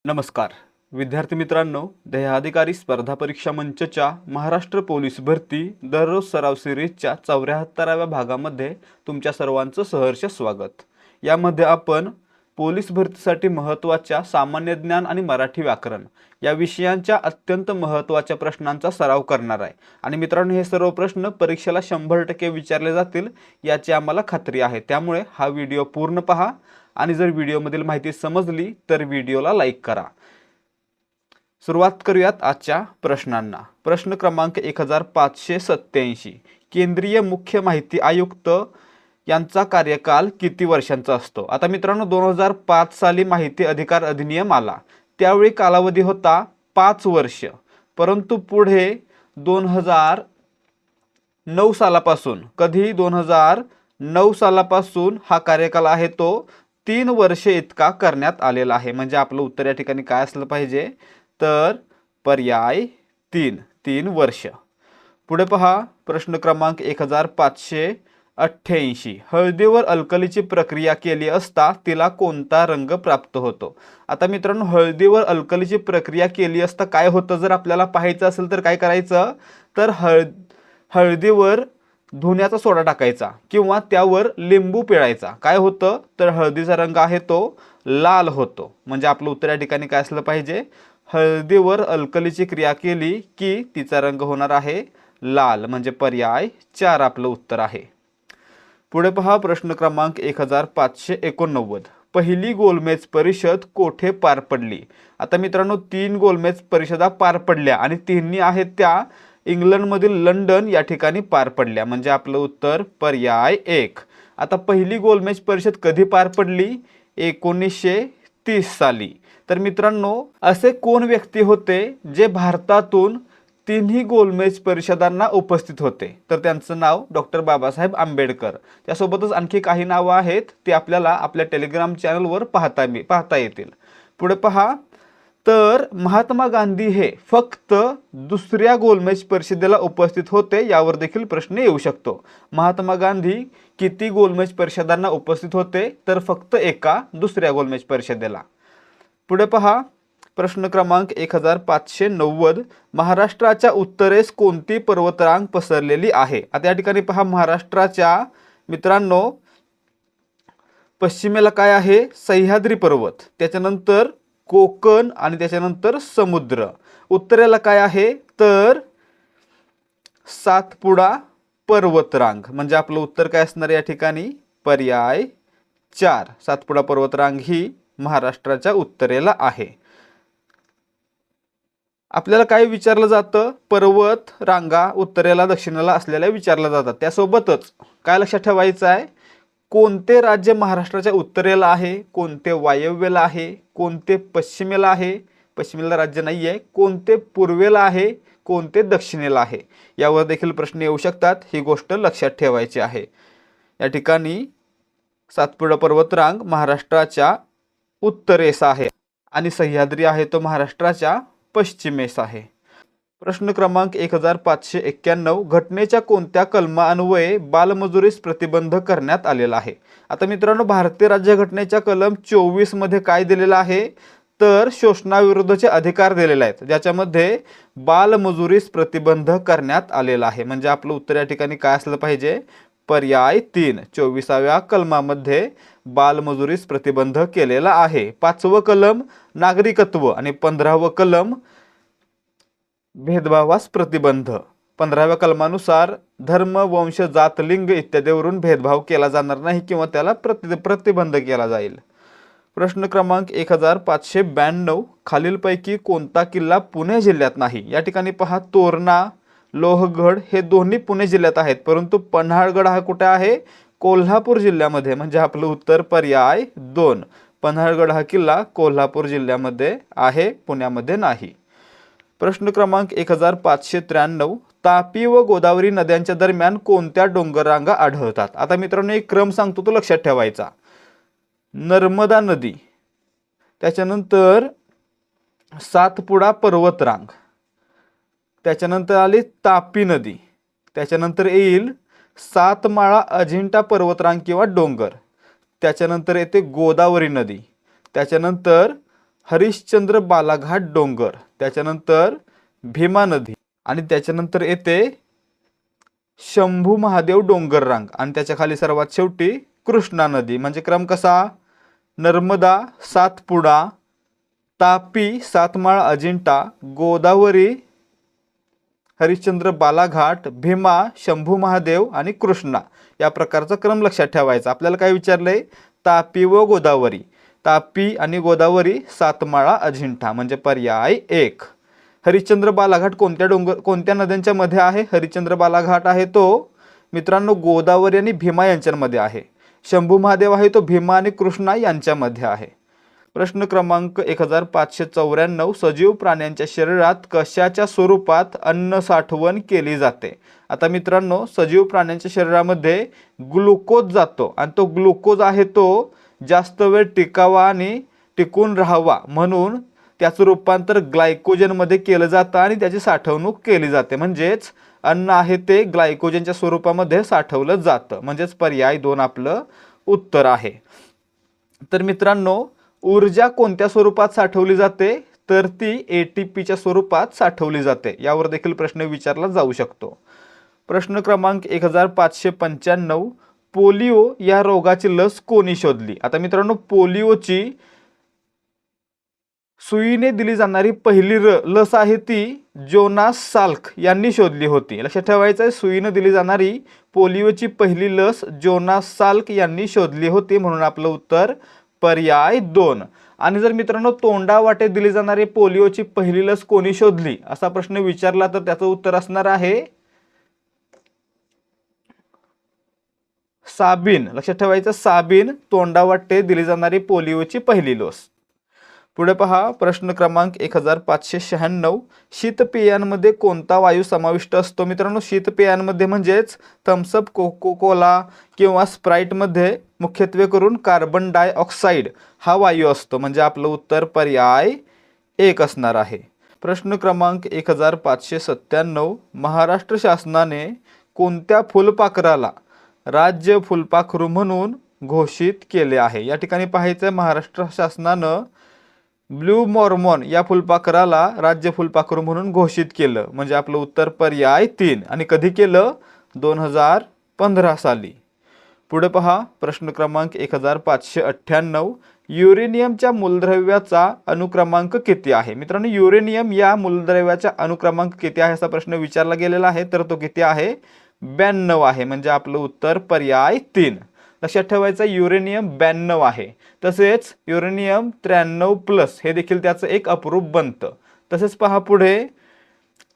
नमस्कार विद्यार्थी मित्रांनो, ध्येयाधिकारी स्पर्धा परीक्षा मंचच्या महाराष्ट्र पोलीस भरती दररोज सराव सिरीजच्या 74व्या भागामध्ये तुमच्या सर्वांचं सहर्ष स्वागत। यामध्ये आपण पोलीस भरतीसाठी महत्त्वाच्या सामान्य ज्ञान आणि मराठी व्याकरण या विषयांच्या अत्यंत महत्त्वाच्या प्रश्नांचा सराव करणार आहे। आणि मित्रांनो, हे सर्व प्रश्न परीक्षेला 100% विचारले जातील याची आम्हाला खात्री आहे। त्यामुळे हा व्हिडिओ पूर्ण पहा आणि जर व्हिडिओमधील माहिती समजली तर व्हिडिओला लाईक करा। सुरुवात करूयात आजच्या प्रश्नांना। प्रश्न क्रमांक 1587, केंद्रीय मुख्य माहिती आयुक्त यांचा कार्यकाल किती वर्षांचा असतो? आता मित्रांनो, 2005 साली माहिती अधिकार अधिनियम आला, त्यावेळी कालावधी होता 5 वर्ष, परंतु पुढे 2009 सालापासून 2009 सालापासून हा कार्यकाल आहे तो 3 वर्ष इतका करण्यात आलेला आहे। म्हणजे आपलं उत्तर या ठिकाणी काय असलं पाहिजे, तर पर्याय 3 वर्ष। पुढे पहा, प्रश्न क्रमांक 1588, हळदीवर अल्कलीची प्रक्रिया केली असता तिला कोणता रंग प्राप्त होतो? आता मित्रांनो, हळदीवर अल्कलीची प्रक्रिया केली असता काय होतं जर आपल्याला पाहायचं असेल तर काय करायचं, तर हळदीवर धुण्याचा सोडा टाकायचा किंवा त्यावर लिंबू पिळायचा। काय होतं, तर हळदीचा रंग आहे तो लाल होतो। म्हणजे आपलं उत्तर या ठिकाणी काय असलं पाहिजे, हळदीवर अल्कलीची क्रिया केली की तिचा रंग होणार आहे लाल। म्हणजे पर्याय 4 आपलं उत्तर आहे। पुढे पहा, प्रश्न क्रमांक 1589, पहिली गोलमेज परिषद कोठे पार पडली? आता मित्रांनो, 3 गोलमेज परिषदा पार पडल्या आणि तिन्ही आहेत त्या इंग्लंडमधील लंडन या ठिकाणी पार पडल्या। म्हणजे आपलं उत्तर पर्याय 1। आता पहिली गोलमेज परिषद कधी पार पडली? 1930 साली। तर मित्रांनो, असे कोण व्यक्ती होते जे भारतातून तिन्ही गोलमेज परिषदांना उपस्थित होते? तर त्यांचं नाव डॉक्टर बाबासाहेब आंबेडकर। त्यासोबतच आणखी काही नावं आहेत, ते आपल्याला आपल्या टेलिग्राम चॅनलवर पाहता येतील। पुढे पहा, तर महात्मा गांधी हे फक्त दुसऱ्या गोलमेज परिषदेला उपस्थित होते, यावर देखील प्रश्न येऊ शकतो। महात्मा गांधी किती गोलमेज परिषदांना उपस्थित होते? तर फक्त एका, दुसऱ्या गोलमेज परिषदेला। पुढे पहा, प्रश्न क्रमांक 1590, महाराष्ट्राच्या उत्तरेस कोणती पर्वतरांग पसरलेली आहे? आता या ठिकाणी पहा, महाराष्ट्राच्या मित्रांनो पश्चिमेला काय आहे, सह्याद्री पर्वत, त्याच्यानंतर कोकण आणि त्याच्यानंतर समुद्र। उत्तरेला काय आहे, तर सातपुडा पर्वतरांग। म्हणजे आपलं उत्तर काय असणार या ठिकाणी, पर्याय 4, सातपुडा पर्वतरांग ही महाराष्ट्राच्या उत्तरेला आहे। आपल्याला काय विचारलं जातं, पर्वत रांगा उत्तरेला दक्षिणेला असलेल्या विचारल्या जातात। त्यासोबतच काय लक्षात ठेवायचं आहे, कोणते राज्य महाराष्ट्राच्या उत्तरेला आहे, कोणते वायव्येला आहे, कोणते पश्चिमेला आहे, पश्चिमेला राज्य नाही आहे, कोणते पूर्वेला आहे, कोणते दक्षिणेला आहे, यावर देखील प्रश्न येऊ शकतात। ही गोष्ट लक्षात ठेवायची आहे। या ठिकाणी सातपुडा पर्वतरांग महाराष्ट्राच्या उत्तरेस आहे आणि सह्याद्री आहे तो महाराष्ट्राच्या पश्चिमेस आहे। प्रश्न क्रमांक 1591, घटनेच्या कोणत्या कलमान्वये बालमजुरीस प्रतिबंध करण्यात आलेला आहे? आता मित्रांनो, भारतीय राज्यघटनेच्या कलम 24 मध्ये काय दिलेलं आहे, तर शोषणाविरुद्धचे अधिकार दिलेले आहेत, ज्याच्यामध्ये बालमजुरीस प्रतिबंध करण्यात आलेला आहे। म्हणजे आपलं उत्तर या ठिकाणी काय असलं पाहिजे, पर्याय 3, 24व्या कलमामध्ये बालमजुरीस प्रतिबंध केलेला आहे। 5वं कलम नागरिकत्व आणि 15वं कलम भेदभावास प्रतिबंध। 15व्या कलमानुसार धर्म, वंश, जात, लिंग इत्यादीवरून भेदभाव केला जाणार नाही किंवा त्याला प्रतिबंध केला जाईल। प्रश्न क्रमांक 1592, खालीलपैकी कोणता किल्ला पुणे जिल्ह्यात नाही? या ठिकाणी पहा, तोरणा, लोहगड हे दोन्ही पुणे जिल्ह्यात आहेत, परंतु पन्हाळगड हा कुठे आहे, कोल्हापूर जिल्ह्यामध्ये। म्हणजे आपलं उत्तर पर्याय 2, पन्हाळगड हा किल्ला कोल्हापूर जिल्ह्यामध्ये आहे, पुण्यामध्ये नाही। प्रश्न क्रमांक 1593, तापी व गोदावरी नद्यांच्या दरम्यान कोणत्या डोंगररांगा आढळतात? आता मित्रांनो, एक क्रम सांगतो तो लक्षात ठेवायचा। नर्मदा नदी, त्याच्यानंतर सातपुडा पर्वतरांग, त्याच्यानंतर आली तापी नदी, त्याच्यानंतर येईल सातमाळा अजिंठा पर्वतरांग किंवा डोंगर, त्याच्यानंतर येते गोदावरी नदी, त्याच्यानंतर हरिश्चंद्र बालाघाट डोंगर, त्याच्यानंतर भीमा नदी आणि त्याच्यानंतर येते शंभू महादेव डोंगर रांग आणि त्याच्या खाली सर्वात शेवटी कृष्णा नदी. म्हणजे क्रम कसा? नर्मदा, सातपुडा, तापी, सातमाळ अजिंठा, गोदावरी, हरिश्चंद्र बालाघाट, भीमा, शंभू महादेव आणि कृष्णा या प्रकारचा क्रम लक्षात ठेवायचा. आपल्याला काय विचारलंय? तापी व गोदावरी. तापी आणि गोदावरी, सातमाळा, अजिंठा म्हणजे पर्याय 1. हरिश्चंद्र बालाघाट कोणत्या नद्यांच्या मध्ये आहे? हरिश्चंद्र बालाघाट आहे तो मित्रांनो गोदावरी आणि भीमा यांच्यामध्ये आहे. शंभू महादेव आहे तो भीमा आणि कृष्णा यांच्यामध्ये आहे. प्रश्न क्रमांक 1594, सजीव प्राण्यांच्या शरीरात कशाच्या स्वरूपात अन्न साठवण केली जाते? आता मित्रांनो सजीव प्राण्यांच्या शरीरामध्ये ग्लुकोज जातो आणि तो ग्लुकोज आहे तो जास्त वेळ टिकावा आणि टिकून राहावा म्हणून त्याचं रूपांतर ग्लायकोजनमध्ये केलं जातं आणि त्याची साठवणूक केली जाते. म्हणजेच अन्न आहे ते ग्लायकोजनच्या स्वरूपामध्ये साठवलं जातं. म्हणजेच पर्याय 2 आपलं उत्तर आहे. तर मित्रांनो ऊर्जा कोणत्या स्वरूपात साठवली जाते? तर ती ATPच्या स्वरूपात साठवली जाते. यावर देखील प्रश्न विचारला जाऊ शकतो. प्रश्न क्रमांक 1595, पोलिओ या रोगाची लस कोणी शोधली? आता मित्रांनो पोलिओची सुईने दिली जाणारी पहिली लस आहे ती जोनास साल्क यांनी शोधली होती. लक्षात ठेवायचं आहे सुईने दिली जाणारी पोलिओची पहिली लस जोनास साल्क यांनी शोधली होती म्हणून आपलं उत्तर पर्याय 2. आणि जर मित्रांनो तोंडावाटे दिली जाणारी पोलिओची पहिली लस कोणी शोधली असा प्रश्न विचारला तर त्याचं उत्तर असणार आहे साबिन. लक्षात ठेवायचं साबिन तोंडावाटे दिली जाणारी पोलिओची पहिली लस. पुढे पहा प्रश्न क्रमांक 1596, शीतपेयांमध्ये कोणता वायू समाविष्ट असतो? मित्रांनो शीतपेयांमध्ये म्हणजेच थम्सअप, कोको कोला किंवा स्प्राईटमध्ये मुख्यत्वे करून कार्बन डायऑक्साईड हा वायू असतो. म्हणजे आपलं उत्तर पर्याय 1 असणार आहे. प्रश्न क्रमांक 1597, महाराष्ट्र शासनाने कोणत्या फुलपाखराला राज्य फुलपाखरू म्हणून घोषित केले आहे? या ठिकाणी पाहायचं महाराष्ट्र शासनानं ब्लू मॉर्मॉन या फुलपाखराला राज्य फुलपाखरू म्हणून घोषित केलं. म्हणजे आपलं उत्तर पर्याय 3. आणि कधी केलं? 2015 साली. पुढे पहा प्रश्न क्रमांक 1598, युरेनियमच्या मूलद्रव्याचा अनुक्रमांक किती आहे? मित्रांनो युरेनियम या मूलद्रव्याचा अनुक्रमांक किती आहे असा प्रश्न विचारला गेलेला आहे तर तो किती आहे? 92 आहे. म्हणजे आपलं उत्तर पर्याय 3. लक्षात ठेवायचं युरेनियम 92 आहे. तसेच युरेनियम 93+ हे देखील त्याचं एक अपरूप बनतं. तसेच पहा पुढे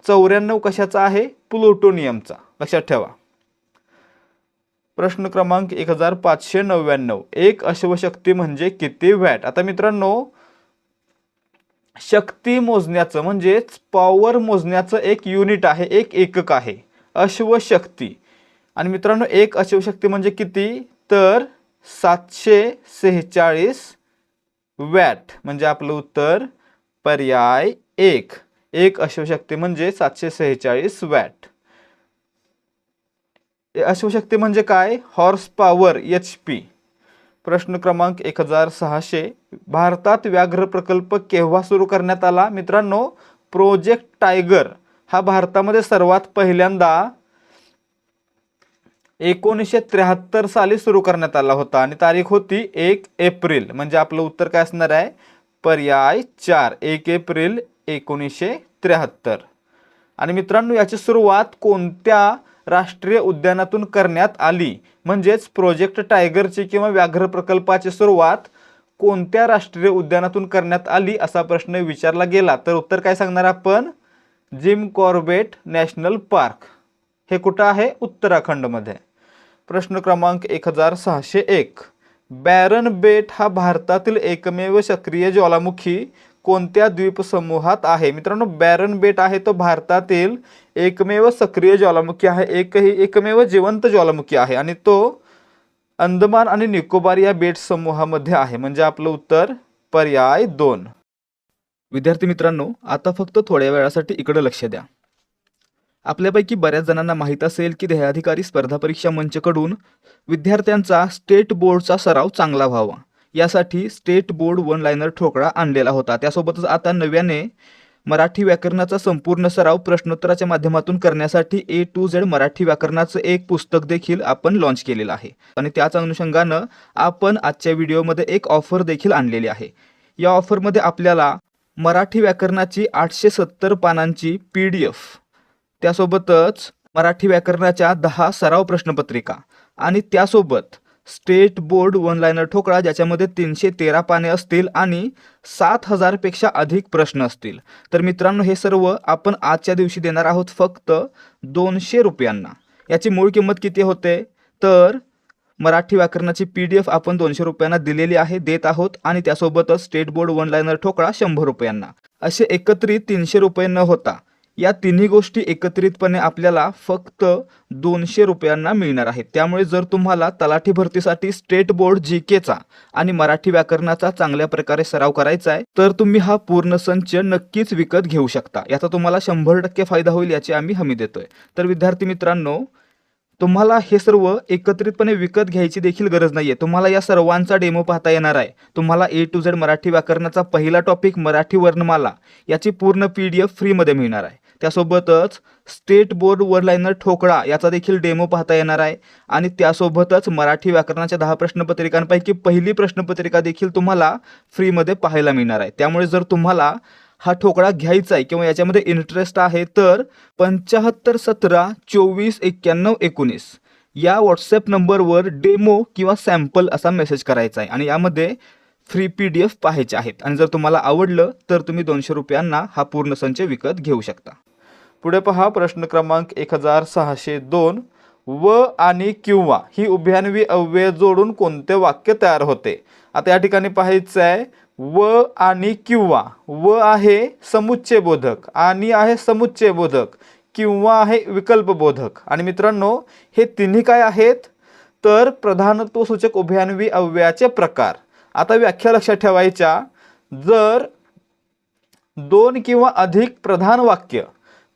94 कशाचा आहे? प्लुटोनियमचा. लक्षात ठेवा. प्रश्न क्रमांक 1599, एक अश्वशक्ती म्हणजे किती वॅट? आता मित्रांनो शक्ती मोजण्याचं म्हणजेच पॉवर मोजण्याचं एक युनिट आहे, एक एकक आहे अश्वशक्ती. आणि मित्रांनो एक अश्वशक्ती म्हणजे किती? तर 746 वॅट. म्हणजे आपलं उत्तर पर्याय 1. एक अश्वशक्ती म्हणजे 746 वॅट. अश्वशक्ती म्हणजे काय? Horse power HP. प्रश्न क्रमांक 1600, भारतात व्याघ्र प्रकल्प केव्हा सुरू करण्यात आला? मित्रांनो प्रोजेक्ट टायगर हा भारतामध्ये सर्वात पहिल्यांदा 1973 साली सुरू करण्यात आला होता आणि तारीख होती 1 एप्रिल. म्हणजे आपलं उत्तर काय असणार आहे? पर्याय 4. 1 एप्रिल 1973. आणि मित्रांनो याची सुरुवात कोणत्या राष्ट्रीय उद्यानातून करण्यात आली? म्हणजेच प्रोजेक्ट टायगरची किंवा व्याघ्र प्रकल्पाची सुरुवात कोणत्या राष्ट्रीय उद्यानातून करण्यात आली असा प्रश्न विचारला गेला तर उत्तर काय सांगणार आपण? Jim Corbett national park. हे कुठं आहे? उत्तराखंडमध्ये. प्रश्न क्रमांक 1601, बॅरन बेट हा भारतातील एकमेव सक्रिय ज्वालामुखी कोणत्या द्वीपसमूहात आहे? मित्रांनो बॅरन बेट आहे तो भारतातील एकमेव सक्रिय ज्वालामुखी आहे, एकमेव जिवंत ज्वालामुखी आहे आणि तो अंदमान आणि निकोबार या बेट समूहामध्ये आहे. म्हणजे आपलं उत्तर पर्याय 2. विद्यार्थी मित्रांनो आता फक्त थोड्या वेळासाठी इकडे लक्ष द्या. आपल्यापैकी बऱ्याच जणांना माहीत असेल की ध्येयाधिकारी स्पर्धा परीक्षा मंचकडून विद्यार्थ्यांचा स्टेट बोर्डचा सराव चांगला व्हावा यासाठी स्टेट बोर्ड वन लाइनर ठोकळा आणलेला होता. त्यासोबतच आता नव्याने मराठी व्याकरणाचा संपूर्ण सराव प्रश्नोत्तराच्या माध्यमातून करण्यासाठी A to Z मराठी व्याकरणाचं एक पुस्तक देखील आपण लॉन्च केलेलं आहे. आणि त्याच अनुषंगानं आपण आजच्या व्हिडिओमध्ये एक ऑफर देखील आणलेली आहे. या ऑफरमध्ये आपल्याला मराठी व्याकरणाची 870 पानांची PDF, त्यासोबतच मराठी व्याकरणाच्या 10 सराव प्रश्नपत्रिका आणि त्यासोबत स्टेट बोर्ड वन लाइनर ठोकळा ज्याच्यामध्ये 313 पाने असतील आणि 7000 पेक्षा अधिक प्रश्न असतील. तर मित्रांनो, हे सर्व आपण आजच्या दिवशी देणार आहोत फक्त 200 रुपयांना. याची मूळ किंमत किती होते तर मराठी व्याकरणाची PDF आपण 200 रुपयांना दिलेली आहे, देत आहोत, आणि त्यासोबतच स्टेट बोर्ड वन लाइनर ठोकळा 100 रुपयांना. असे एकत्रित 300 रुपये न होता या तिन्ही गोष्टी एकत्रितपणे आपल्याला फक्त 200 रुपयांना मिळणार आहेत. त्यामुळे जर तुम्हाला तलाठी भरतीसाठी स्टेट बोर्ड GKचा आणि मराठी व्याकरणाचा चांगल्या प्रकारे सराव करायचा आहे तर तुम्ही हा पूर्ण संच नक्कीच विकत घेऊ शकता. याचा तुम्हाला 100% फायदा होईल याची आम्ही हमी देतोय. तर विद्यार्थी मित्रांनो, तुम्हाला हे सर्व एकत्रितपणे विकत घ्यायची देखील गरज नाहीये. तुम्हाला या सर्वांचा डेमो पाहता येणार आहे. तुम्हाला A to Z मराठी व्याकरणाचा पहिला टॉपिक मराठी वर्णमाला याची पूर्ण PDF फ्रीमध्ये मिळणार आहे. त्यासोबतच स्टेट बोर्ड वन लाइनर ठोकळा याचा देखील डेमो पाहता येणार आहे आणि त्यासोबतच मराठी व्याकरणाच्या 10 प्रश्नपत्रिकांपैकी पहिली प्रश्नपत्रिका देखील तुम्हाला फ्रीमध्ये पाहायला मिळणार आहे. त्यामुळे जर तुम्हाला हा ठोकळा घ्यायचा आहे किंवा याच्यामध्ये इंटरेस्ट आहे तर 75 17 24 91 19 या व्हॉट्सॲप नंबरवर डेमो किंवा सॅम्पल असा मेसेज करायचा आहे आणि यामध्ये फ्री PDF पाहायचे आहेत. आणि जर तुम्हाला आवडलं तर तुम्ही 200 रुपयांना हा पूर्ण संच विकत घेऊ शकता. पुढे पहा प्रश्न क्रमांक 1602. व आणि किंवा ही उभयान्वी अव्यय जोडून कोणते वाक्य तयार होते. आता या ठिकाणी पाहायचं आहे व आणि किंवा. व आहे समुच्चय बोधक, आणि आहे समुच्चय बोधक, किंवा आहे विकल्प बोधक. आणि मित्रांनो, हे तिन्ही काय आहेत तर प्रधानत्वसूचक उभयान्वी अव्ययाचे प्रकार. आता व्याख्या लक्षात ठेवायच्या. जर 2 किंवा अधिक प्रधान वाक्य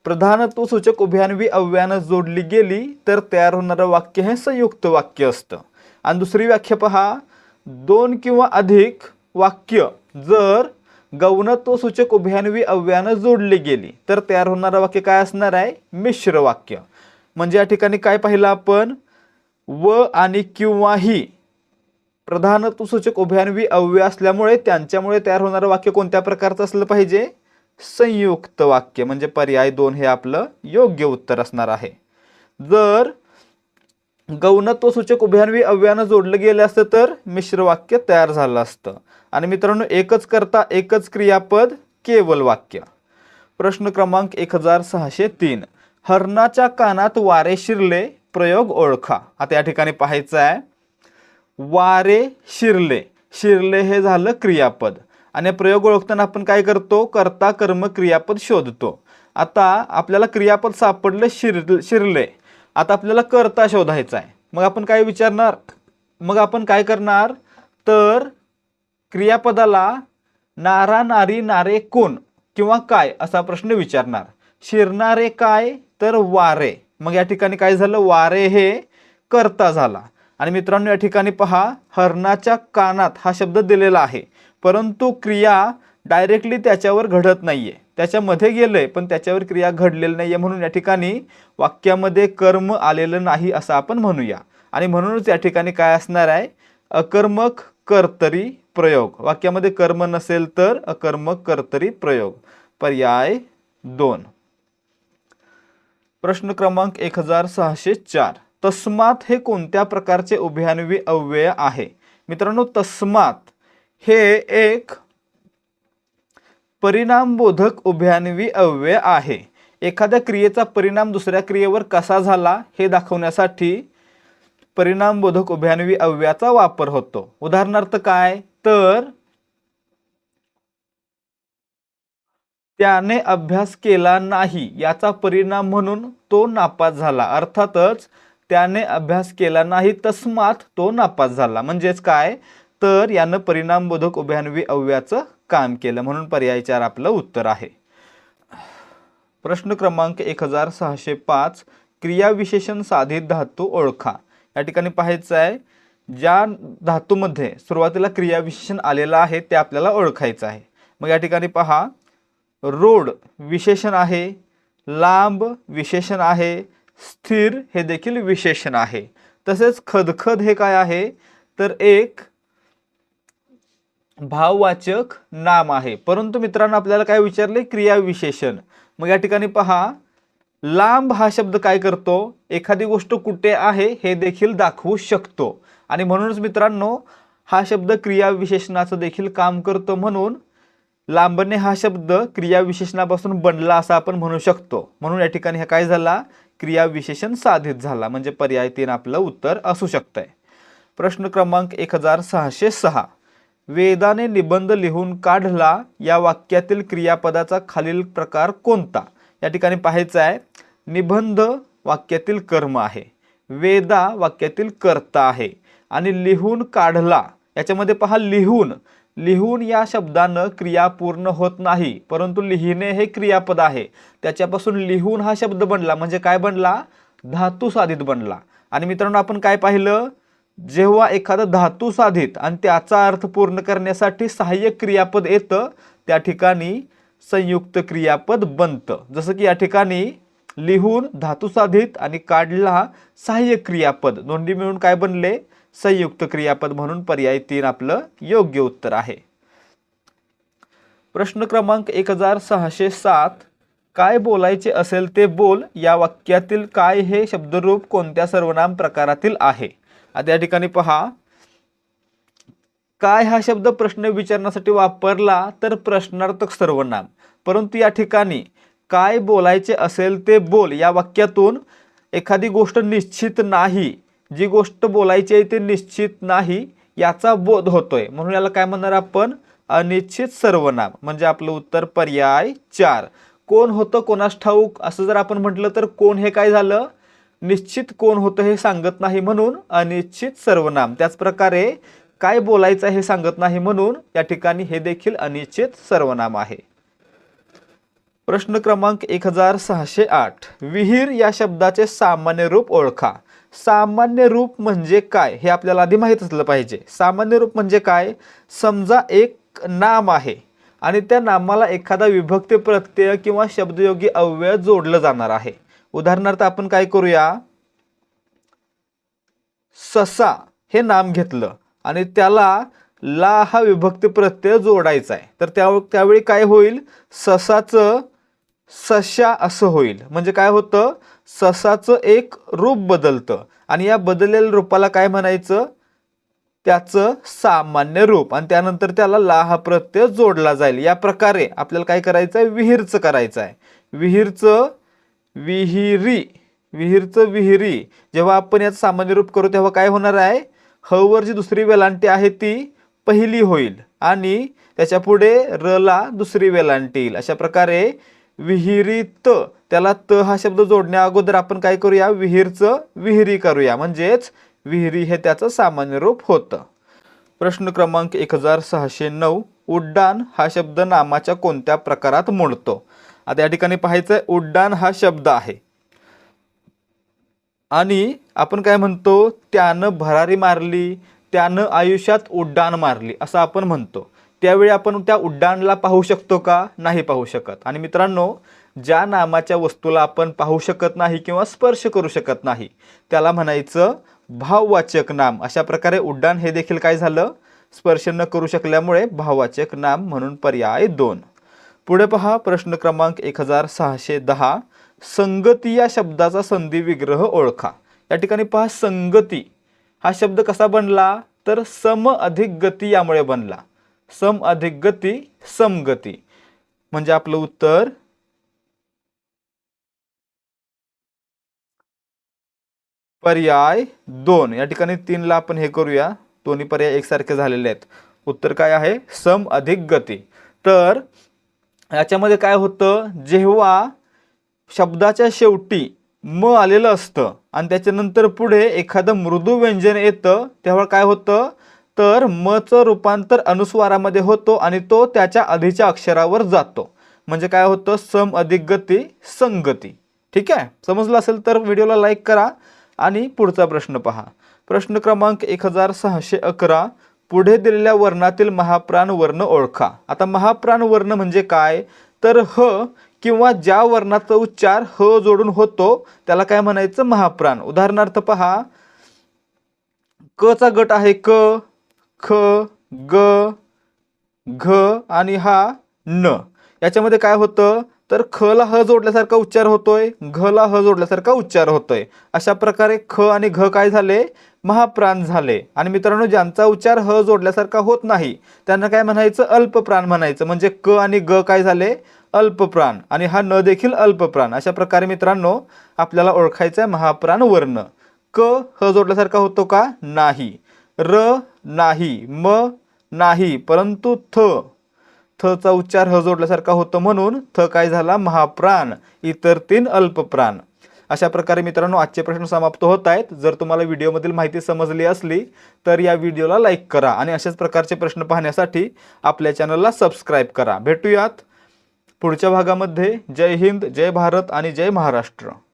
प्रधानत्वसूचक उभयान्वी अव्ययानं जोडली गेली तर तयार होणारं वाक्य हे संयुक्त वाक्य असतं. आणि दुसरी व्याख्या पहा, 2 किंवा अधिक वाक्य जर गौणत्वसूचक उभयान्वी अव्ययानं जोडली गेली तर तयार होणारं वाक्य काय असणार आहे, मिश्र वाक्य. म्हणजे या ठिकाणी काय पाहिलं आपण, व आणि किंवा ही प्रधानत्वसूचक उभयान्वी अव्यय असल्यामुळे त्यांच्यामुळे तयार होणारं वाक्य कोणत्या प्रकारचं असलं पाहिजे, संयुक्त वाक्य. म्हणजे पर्याय 2 हे आपलं योग्य उत्तर असणार आहे. जर गौणत्वसूचक उभयान्वी अव्ययानं जोडलं गेलं असतं तर मिश्र वाक्य तयार झालं असतं. आणि मित्रांनो, एकच कर्ता एकच क्रियापद केवल वाक्य. प्रश्न क्रमांक 1603. हरणाच्या कानात वारे शिरले, प्रयोग ओळखा. आता या ठिकाणी पाहायचं आहे वारे शिरले. शिरले हे झालं क्रियापद आणि प्रयोग ओळखताना आपण काय करतो, कर्ता कर्म क्रियापद शोधतो. आता आपल्याला क्रियापद सापडले शिरले. आता आपल्याला कर्ता शोधायचा आहे. मग आपण काय विचारणार, मग आपण काय करणार तर क्रियापदाला नारा नारी नारे कोण किंवा काय असा प्रश्न विचारणार. शिरणारे काय तर वारे. मग या ठिकाणी काय झालं, वारे हे कर्ता झाला. आणि मित्रांनो, या ठिकाणी पहा हरणाच्या कानात हा शब्द दिलेला आहे परंतु क्रिया डायरेक्टली त्याच्यावर घडत नाहीये, त्याच्यामध्ये गेलंय पण त्याच्यावर क्रिया घडलेली नाहीये. म्हणून या ठिकाणी वाक्यामध्ये कर्म आलेलं नाही असं आपण म्हणूया. आणि म्हणूनच या ठिकाणी काय असणार आहे, अकर्मक कर्तरी प्रयोग. वाक्यामध्ये कर्म नसेल तर अकर्मक कर्तरी प्रयोग. पर्याय 2. प्रश्न क्रमांक 1604. तस्मात हे कोणत्या प्रकारचे उभयान्वी अव्यय आहे. मित्रांनो, तस्मात हे एक परिणामबोधक उभयान्वी अव्यय आहे. एखाद्या क्रियेचा परिणाम दुसऱ्या क्रियेवर कसा झाला हे दाखवण्यासाठी परिणामबोधक उभयान्वी अव्ययाचा वापर होतो. उदाहरणार्थ काय तर त्याने अभ्यास केला नाही याचा परिणाम म्हणून तो नापास झाला. अर्थातच त्याने अभ्यास केला नाही तस्मात तो नापास झाला. म्हणजेच काय तर यानं परिणामबोधक उभयान्वी अव्ययाचं काम केलं. म्हणून पर्याय 4 आपलं उत्तर आहे. प्रश्न क्रमांक 1605. क्रियाविशेषण साधित धातू ओळखा. या ठिकाणी पाहायचं आहे ज्या धातूमध्ये सुरुवातीला क्रियाविशेषण आलेलं आहे ते आपल्याला ओळखायचं आहे. मग या ठिकाणी पहा, रोड विशेषण आहे, लांब विशेषण आहे, स्थिर हे देखील विशेषण आहे. तसेच खदखद हे काय आहे तर एक भाववाचक नाम आहे. परंतु मित्रांनो आपल्याला काय विचारले, क्रियाविशेषण. मग या ठिकाणी पहा, लांब हा शब्द काय करतो, एखादी गोष्ट कुठे आहे हे देखील दाखवू शकतो आणि म्हणूनच मित्रांनो हा शब्द क्रियाविशेषणाचं देखील काम करतो. म्हणून लांबणे हा शब्द क्रियाविशेषणापासून बनला असं आपण म्हणू शकतो. म्हणून या ठिकाणी हा काय झाला, क्रियाविशेषण साधित झाला. म्हणजे पर्याय 3 आपलं उत्तर असू शकतंय. प्रश्न क्रमांक 1606, वेदाने निबंध लिहून काढला या वाक्यातील क्रियापदाचा खालील प्रकार कोणता. या ठिकाणी पाहायचं आहे, निबंध वाक्यातील कर्म आहे, वेदा वाक्यातील कर्ता आहे आणि लिहून काढला याच्यामध्ये पहा, लिहून या शब्दानं क्रिया पूर्ण होत नाही, परंतु लिहिणे हे क्रियापद आहे. त्याच्यापासून लिहून हा शब्द बनला म्हणजे काय बनला, धातू साधित बनला. आणि मित्रांनो आपण काय पाहिलं, जेव्हा एखादा धातू साधित आणि त्याचा अर्थ पूर्ण करण्यासाठी सहाय्यक क्रियापद येतं त्या ठिकाणी संयुक्त क्रियापद बनतं. जसं की या ठिकाणी लिहून धातू साधित आणि काढला सहाय्यक क्रियापद, दोन्ही मिळून काय बनले, संयुक्त क्रियापद. म्हणून पर्याय 3 आपलं योग्य उत्तर आहे. प्रश्न क्रमांक 1607, काय बोलायचे असेल ते बोल या वाक्यातील काय हे शब्दरूप कोणत्या सर्वनाम प्रकारातील आहे. आता या ठिकाणी पहा, काय हा शब्द प्रश्न विचारण्यासाठी वापरला तर प्रश्नार्थक सर्वनाम, परंतु या ठिकाणी काय बोलायचे असेल ते बोल या वाक्यातून एखादी गोष्ट निश्चित नाही, जी गोष्ट बोलायची आहे ती निश्चित नाही याचा बोध होतोय. म्हणून याला काय म्हणणार आपण, अनिश्चित सर्वनाम. म्हणजे आपलं उत्तर पर्याय 4. कोण होतं कोणास ठाऊक असं जर आपण म्हटलं तर कोण हे काय झालं, निश्चित कोण होतं हे सांगत नाही म्हणून अनिश्चित सर्वनाम. त्याच प्रकारे काय बोलायचं हे सांगत नाही म्हणून या ठिकाणी हे देखील अनिश्चित सर्वनाम आहे. प्रश्न क्रमांक 1608, विहीर या शब्दाचे सामान्य रूप ओळखा. सामान्य रूप म्हणजे काय हे आपल्याला आधी माहित असलं पाहिजे. सामान्य रूप म्हणजे काय, समजा एक नाम आहे आणि त्या नामाला एखादा विभक्ती प्रत्यय किंवा शब्दयोगी अव्यय जोडलं जाणार आहे. उदाहरणार्थ आपण काय करूया, ससा हे नाम घेतलं आणि त्याला ला हा विभक्ती प्रत्यय जोडायचा आहे, तर त्यावेळी काय होईल, ससाचं सशा असं होईल. म्हणजे काय होतं, ससाचं एक रूप बदलतं आणि या बदललेल्या रूपाला काय म्हणायचं, त्याचं सामान्य रूप, आणि त्यानंतर त्याला ला हा प्रत्यय जोडला जाईल. या प्रकारे आपल्याला काय करायचं आहे, विहीरचं करायचं आहे. विहीरचं विहिरी जेव्हा आपण याचं सामान्य रूप करू तेव्हा काय होणार आहे, ह वर जी दुसरी वेलांटी आहे ती पहिली होईल आणि त्याच्या पुढे र ला दुसरी वेलांटी येईल. अशा प्रकारे विहिरीत त्याला त हा शब्द जोडण्या अगोदर आपण काय करूया, विहीरचं विहिरी करूया, म्हणजेच विहिरी हे त्याचं सामान्य रूप होतं. प्रश्न क्रमांक 1609, उड्डाण हा शब्द नामाच्या कोणत्या प्रकारात मोडतो. आता या ठिकाणी पाहायचं, उड्डाण हा शब्द आहे आणि आपण काय म्हणतो, त्यानं भरारी मारली, त्यानं आयुष्यात उड्डाण मारली असं आपण म्हणतो. त्यावेळी आपण त्या उड्डाणला पाहू शकतो का, नाही पाहू शकत. आणि मित्रांनो, ज्या नामाच्या वस्तूला आपण पाहू शकत नाही किंवा स्पर्श करू शकत नाही त्याला म्हणायचं भाववाचक नाम. अशा प्रकारे उड्डाण हे देखील काय झालं, स्पर्श न करू शकल्यामुळे भाववाचक नाम, म्हणून पर्याय 2. पुढे पहा, प्रश्न क्रमांक 1610, संगती या शब्दाचा संधी विग्रह ओळखा. या ठिकाणी पहा, संगती हा शब्द कसा बनला तर सम अधिक गती यामुळे बनला. सम अधिक गती, समगती. म्हणजे आपलं उत्तर पर्याय 2. या ठिकाणी 3 ला आपण हे करूया, दोन्ही पर्याय एकसारखे झालेले आहेत. उत्तर काय आहे, सम अधिक गती. तर याच्यामध्ये काय होतं, जेव्हा शब्दाच्या शेवटी म आलेलं असतं आणि त्याच्यानंतर पुढे एखादं मृदू व्यंजन येतं तेव्हा काय होतं, तर म चं रूपांतर अनुस्वारामध्ये होतो आणि तो त्याच्या आधीच्या अक्षरावर जातो. म्हणजे काय होतं, सम अधिक गती, संगती. ठीक आहे, समजलं असेल तर व्हिडिओला लाईक करा आणि पुढचा प्रश्न पहा. प्रश्न क्रमांक 1611, पुढे दिलेल्या वर्णातील महाप्राण वर्ण ओळखा. आता महाप्राण वर्ण म्हणजे काय, तर ह किंवा ज्या वर्णाचा उच्चार ह जोडून होतो त्याला काय म्हणायचं, महाप्राण. उदाहरणार्थ पहा, क चा गट आहे क, ख, ग, घ आणि हा न. याच्यामध्ये काय होतं, तर ख ला ह जोडल्यासारखा उच्चार होतोय, घ ला ह जोडल्यासारखा उच्चार होतोय. अशा प्रकारे ख आणि घ काय झाले, महाप्राण झाले. आणि मित्रांनो, ज्यांचा उच्चार ह जोडल्यासारखा होत नाही त्यांना काय म्हणायचं, अल्पप्राण म्हणायचं. म्हणजे क आणि ग काय झाले, अल्पप्राण, आणि हा न देखील अल्पप्राण. अशा प्रकारे मित्रांनो आपल्याला ओळखायचं आहे महाप्राण वर्ण. क ह जोडल्यासारखा होतो का, नाही. र नाही, म नाही, परंतु थ चा उच्चार ह जोडल्यासारखा होतो म्हणून थ काय झाला, महाप्राण. इतर 3 अल्पप्राण. अशा प्रकारे मित्रांनो आजचे प्रश्न समाप्त होत आहेत. जर तुम्हाला व्हिडिओमधील माहिती समजली असली तर या व्हिडिओला लाईक करा आणि अशाच प्रकारचे प्रश्न पाहण्यासाठी आपल्या चॅनलला सबस्क्राईब करा. भेटूयात पुढच्या भागामध्ये. जय हिंद, जय भारत आणि जय महाराष्ट्र.